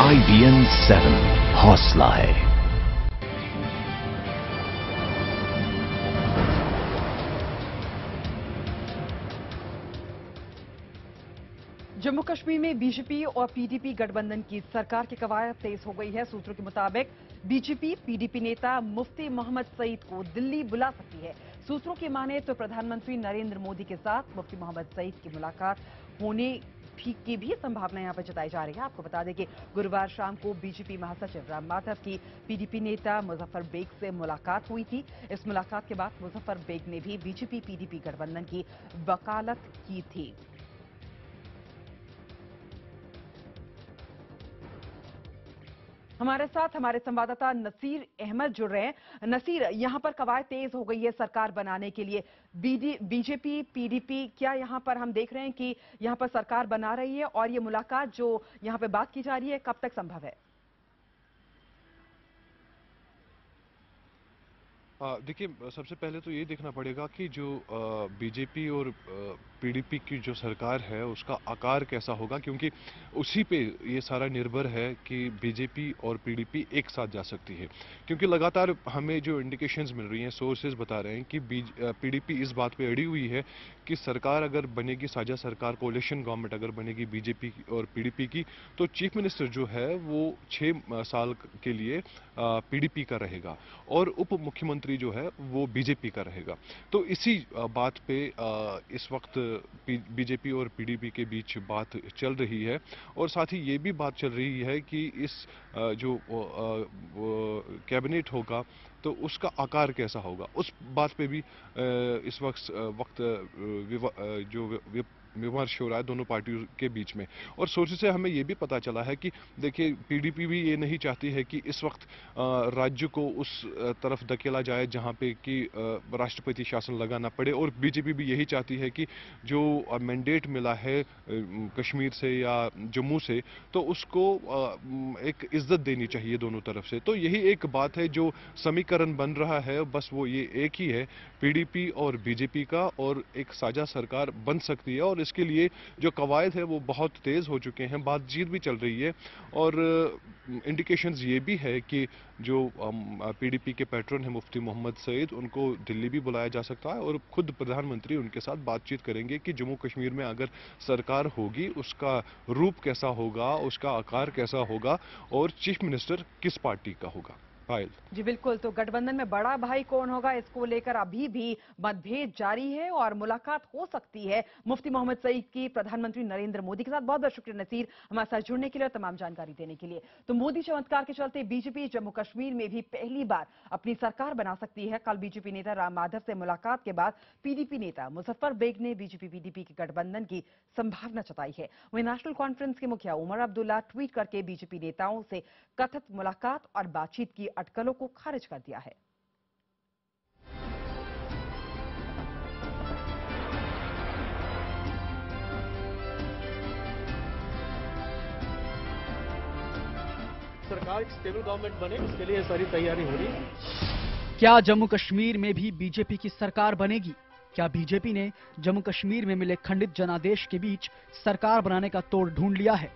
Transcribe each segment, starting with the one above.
IBN 7 हौसला है। जम्मू कश्मीर में बीजेपी और पीडीपी गठबंधन की सरकार की कवायद तेज हो गई है। सूत्रों के मुताबिक बीजेपी पीडीपी नेता मुफ्ती मोहम्मद सईद को दिल्ली बुला सकती है। सूत्रों की माने तो प्रधानमंत्री नरेंद्र मोदी के साथ मुफ्ती मोहम्मद सईद की मुलाकात होने की भी संभावना यहां पर जताई जा रही है। आपको बता दें कि गुरुवार शाम को बीजेपी महासचिव राम माधव की पीडीपी नेता मुजफ्फर बेग से मुलाकात हुई थी। इस मुलाकात के बाद मुजफ्फर बेग ने भी बीजेपी पीडीपी गठबंधन की वकालत की थी। हमारे साथ हमारे संवाददाता नसीर अहमद जुड़ रहे हैं। नसीर, यहां पर कवायद तेज हो गई है सरकार बनाने के लिए। बीजेपी पीडीपी, क्या यहां पर हम देख रहे हैं कि यहां पर सरकार बना रही है और ये मुलाकात जो यहां पर बात की जा रही है कब तक संभव है? देखिए, सबसे पहले तो ये देखना पड़ेगा कि जो बीजेपी और पीडीपी की जो सरकार है उसका आकार कैसा होगा, क्योंकि उसी पे ये सारा निर्भर है कि बीजेपी और पीडीपी एक साथ जा सकती है। क्योंकि लगातार हमें जो इंडिकेशंस मिल रही हैं, सोर्सेज बता रहे हैं कि पीडीपी इस बात पे अड़ी हुई है कि सरकार अगर बनेगी, साझा सरकार, कोalition गवर्नमेंट अगर बनेगी बीजेपी और पीडीपी की, तो चीफ मिनिस्टर जो है वो 6 साल के लिए पीडीपी का रहेगा और उप मुख्यमंत्री जो है वो बीजेपी का रहेगा। तो इसी बात पे इस वक्त बीजेपी और पीडीपी के बीच बात चल रही है और साथ ही ये भी बात चल रही है कि इस जो कैबिनेट होगा तो उसका आकार कैसा होगा, उस बात पे भी इस वक्त विमर्श हो रहा है दोनों पार्टियों के बीच में। और सोर्सेज से हमें ये भी पता चला है कि देखिए, पीडीपी भी ये नहीं चाहती है कि इस वक्त राज्य को उस तरफ धकेला जाए जहां पे कि राष्ट्रपति शासन लगाना पड़े, और बीजेपी भी यही चाहती है कि जो मैंडेट मिला है कश्मीर से या जम्मू से, तो उसको एक इज्जत देनी चाहिए दोनों तरफ से। तो यही एक बात है जो समीकरण बन रहा है, बस वो ये एक ही है, पीडीपी और बीजेपी का, और एक साझा सरकार बन सकती है। और इसके लिए जो कवायद है वो बहुत तेज हो चुके हैं, बातचीत भी चल रही है और इंडिकेशंस ये भी है कि जो पीडीपी के पैट्रन है मुफ्ती मोहम्मद सईद, उनको दिल्ली भी बुलाया जा सकता है और खुद प्रधानमंत्री उनके साथ बातचीत करेंगे कि जम्मू कश्मीर में अगर सरकार होगी उसका रूप कैसा होगा, उसका आकार कैसा होगा और चीफ मिनिस्टर किस पार्टी का होगा। जी बिल्कुल, तो गठबंधन में बड़ा भाई कौन होगा इसको लेकर अभी भी मतभेद जारी है और मुलाकात हो सकती है मुफ्ती मोहम्मद सईद की प्रधानमंत्री नरेंद्र मोदी के साथ। बहुत बहुत शुक्रिया नसीर, हमारे साथ जुड़ने के लिए और तमाम जानकारी देने के लिए। तो मोदी चमत्कार के चलते बीजेपी जम्मू कश्मीर में भी पहली बार अपनी सरकार बना सकती है। कल बीजेपी नेता राम माधव से मुलाकात के बाद पीडीपी नेता मुजफ्फर बेग ने बीजेपी पीडीपी के गठबंधन की संभावना जताई है। वहीं नेशनल कॉन्फ्रेंस के मुखिया उमर अब्दुल्ला ट्वीट करके बीजेपी नेताओं से कथित मुलाकात और बातचीत की अटकलों को खारिज कर दिया है। सरकार एक स्टेबल गवर्नमेंट बने, उसके लिए सारी तैयारी हो रही है। क्या जम्मू कश्मीर में भी बीजेपी की सरकार बनेगी? क्या बीजेपी ने जम्मू कश्मीर में मिले खंडित जनादेश के बीच सरकार बनाने का तोड़ ढूंढ लिया है?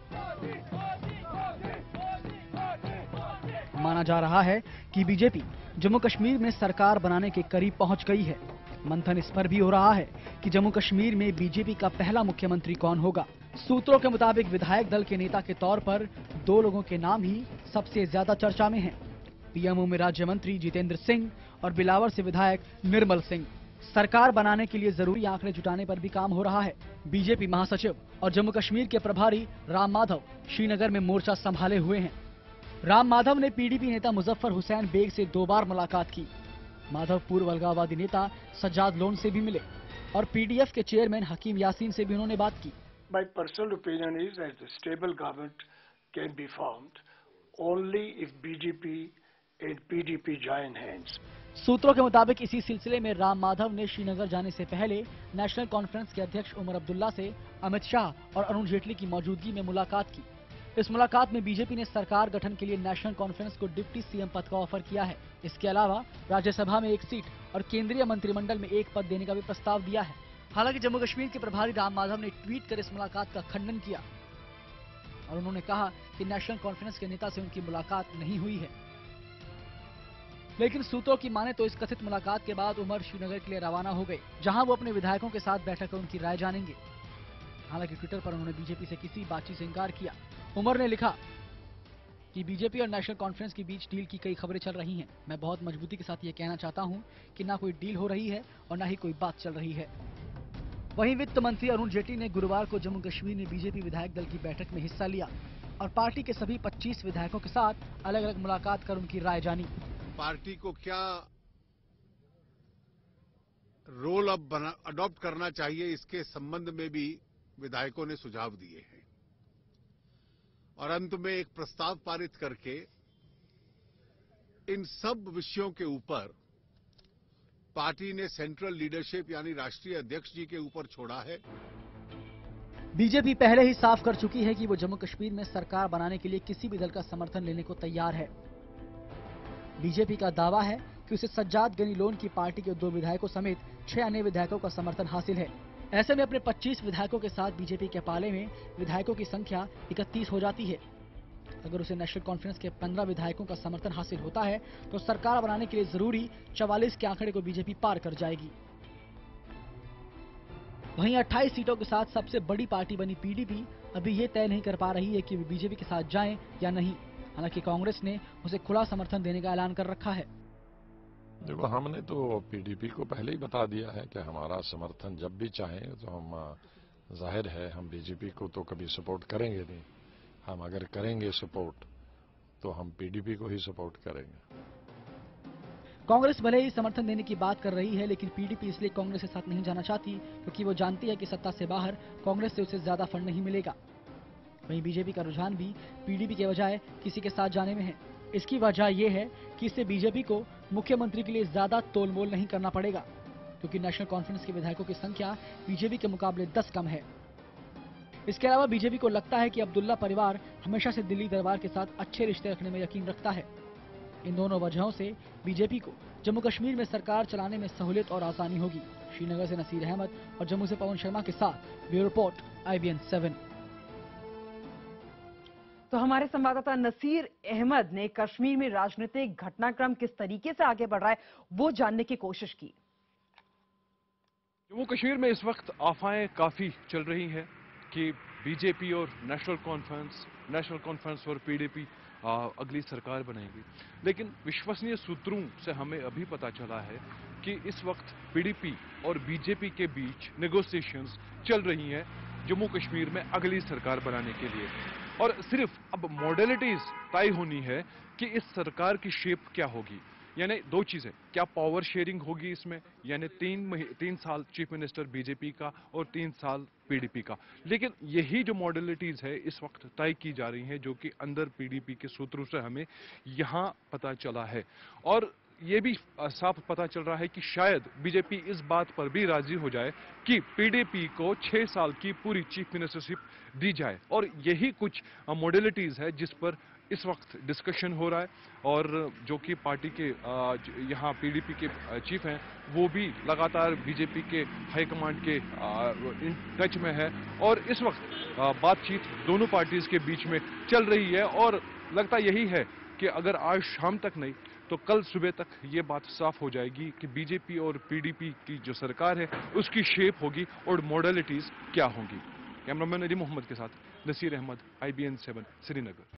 माना जा रहा है कि बीजेपी जम्मू कश्मीर में सरकार बनाने के करीब पहुंच गई है। मंथन इस पर भी हो रहा है कि जम्मू कश्मीर में बीजेपी का पहला मुख्यमंत्री कौन होगा। सूत्रों के मुताबिक विधायक दल के नेता के तौर पर 2 लोगों के नाम ही सबसे ज्यादा चर्चा में हैं। पीएमओ में राज्य मंत्री जितेंद्र सिंह और बिलावर से विधायक निर्मल सिंह। सरकार बनाने के लिए जरूरी आंकड़े जुटाने पर भी काम हो रहा है। बीजेपी महासचिव और जम्मू कश्मीर के प्रभारी राम माधव श्रीनगर में मोर्चा संभाले हुए हैं। राम माधव ने पीडीपी नेता मुजफ्फर हुसैन बेग से 2 बार मुलाकात की। माधव पूर्व अलगाववादी नेता सज्जाद लोन से भी मिले और पीडीएफ के चेयरमैन हकीम यासीन से भी उन्होंने बात की। My personal opinion is that the stable government can be formed only if BJP and PDP join hands. सूत्रों के मुताबिक इसी सिलसिले में राम माधव ने श्रीनगर जाने से पहले नेशनल कॉन्फ्रेंस के अध्यक्ष उमर अब्दुल्ला से अमित शाह और अरुण जेटली की मौजूदगी में मुलाकात की। इस मुलाकात में बीजेपी ने सरकार गठन के लिए नेशनल कॉन्फ्रेंस को डिप्टी सीएम पद का ऑफर किया है। इसके अलावा राज्यसभा में 1 सीट और केंद्रीय मंत्रिमंडल में 1 पद देने का भी प्रस्ताव दिया है। हालांकि जम्मू कश्मीर के प्रभारी राम माधव ने ट्वीट कर इस मुलाकात का खंडन किया। और उन्होंने कहा कि नेशनल कॉन्फ्रेंस के नेता से उनकी मुलाकात नहीं हुई है। लेकिन सूत्रों की माने तो इस कथित मुलाकात के बाद उमर श्रीनगर के लिए रवाना हो गए, जहां वो अपने विधायकों के साथ बैठक कर उनकी राय जानेंगे। हालांकि ट्विटर पर उन्होंने बीजेपी से किसी बातचीत से इंकार किया। उमर ने लिखा कि बीजेपी और नेशनल कॉन्फ्रेंस के बीच डील की कई खबरें चल रही हैं। मैं बहुत मजबूती के साथ ये कहना चाहता हूं कि ना कोई डील हो रही है और ना ही कोई बात चल रही है। वहीं वित्त मंत्री अरुण जेटली ने गुरुवार को जम्मू कश्मीर में बीजेपी विधायक दल की बैठक में हिस्सा लिया और पार्टी के सभी 25 विधायकों के साथ अलग अलग मुलाकात कर उनकी राय जानी। पार्टी को क्या रोल अब अडॉप्ट करना चाहिए, इसके संबंध में भी विधायकों ने सुझाव दिए हैं और अंत में एक प्रस्ताव पारित करके इन सब विषयों के ऊपर पार्टी ने सेंट्रल लीडरशिप यानी राष्ट्रीय अध्यक्ष जी के ऊपर छोड़ा है। बीजेपी पहले ही साफ कर चुकी है कि वो जम्मू कश्मीर में सरकार बनाने के लिए किसी भी दल का समर्थन लेने को तैयार है। बीजेपी का दावा है कि उसे सज्जाद गनी लोन की पार्टी के 2 विधायकों समेत 6 अन्य विधायकों का समर्थन हासिल है। ऐसे में अपने 25 विधायकों के साथ बीजेपी के पाले में विधायकों की संख्या 31 हो जाती है। अगर उसे नेशनल कॉन्फ्रेंस के 15 विधायकों का समर्थन हासिल होता है तो सरकार बनाने के लिए जरूरी 44 के आंकड़े को बीजेपी पार कर जाएगी। वहीं 28 सीटों के साथ सबसे बड़ी पार्टी बनी पीडीपी अभी ये तय नहीं कर पा रही है कि वे बीजेपी के साथ जाएं या नहीं। हालांकि कांग्रेस ने उसे खुला समर्थन देने का ऐलान कर रखा है। देखो, हमने तो पीडीपी को पहले ही बता दिया है कि हमारा समर्थन जब भी चाहें तो हम, जाहिर है हम बीजेपी को तो कभी सपोर्ट करेंगे नहीं। हम अगर करेंगे सपोर्ट तो हम पीडीपी को ही सपोर्ट करेंगे। कांग्रेस भले ही समर्थन देने की बात कर रही है, लेकिन पीडीपी इसलिए कांग्रेस के साथ नहीं जाना चाहती क्योंकि वो जानती है कि सत्ता से बाहर कांग्रेस से उसे ज्यादा फंड नहीं मिलेगा। वहीं बीजेपी का रुझान भी पीडीपी के बजाय किसी के साथ जाने में है। इसकी वजह यह है कि इससे बीजेपी को मुख्यमंत्री के लिए ज्यादा तोलमोल नहीं करना पड़ेगा, क्योंकि नेशनल कॉन्फ्रेंस के विधायकों की संख्या बीजेपी के मुकाबले 10 कम है। इसके अलावा बीजेपी को लगता है कि अब्दुल्ला परिवार हमेशा से दिल्ली दरबार के साथ अच्छे रिश्ते रखने में यकीन रखता है। इन दोनों वजहों से बीजेपी को जम्मू कश्मीर में सरकार चलाने में सहूलियत और आसानी होगी। श्रीनगर से नसीर अहमद और जम्मू से पवन शर्मा के साथ ब्यूरो रिपोर्ट IBN 7। तो हमारे संवाददाता नसीर अहमद ने कश्मीर में राजनीतिक घटनाक्रम किस तरीके से आगे बढ़ रहा है वो जानने की कोशिश की। जम्मू कश्मीर में इस वक्त अफवाहें काफी चल रही हैं कि बीजेपी और नेशनल कॉन्फ्रेंस और पीडीपी अगली सरकार बनाएगी, लेकिन विश्वसनीय सूत्रों से हमें अभी पता चला है कि इस वक्त पीडीपी और बीजेपी के बीच नेगोशिएशंस चल रही हैं जम्मू कश्मीर में अगली सरकार बनाने के लिए। और सिर्फ अब मॉडलिटीज तय होनी है कि इस सरकार की शेप क्या होगी। यानी 2 चीजें, क्या पावर शेयरिंग होगी इसमें, यानी 3 साल चीफ मिनिस्टर बीजेपी का और 3 साल पीडीपी का। लेकिन यही जो मॉडलिटीज है इस वक्त तय की जा रही हैं, जो कि अंदर पीडीपी के सूत्रों से हमें यहां पता चला है। और ये भी साफ पता चल रहा है कि शायद बीजेपी इस बात पर भी राजी हो जाए कि पीडीपी को 6 साल की पूरी चीफ मिनिस्टरशिप दी जाए। और यही कुछ मॉडलिटीज है जिस पर इस वक्त डिस्कशन हो रहा है। और जो कि पार्टी के यहाँ पीडीपी के चीफ हैं वो भी लगातार बीजेपी के हाईकमांड के इन टच में है और इस वक्त बातचीत दोनों पार्टीज के बीच में चल रही है। और लगता यही है कि अगर आज शाम तक नहीं तो कल सुबह तक ये बात साफ हो जाएगी कि बीजेपी और पीडीपी की जो सरकार है उसकी शेप होगी और मॉडलिटीज क्या होंगी। कैमरामैन अली मोहम्मद के साथ नसीर अहमद, IBN 7 श्रीनगर।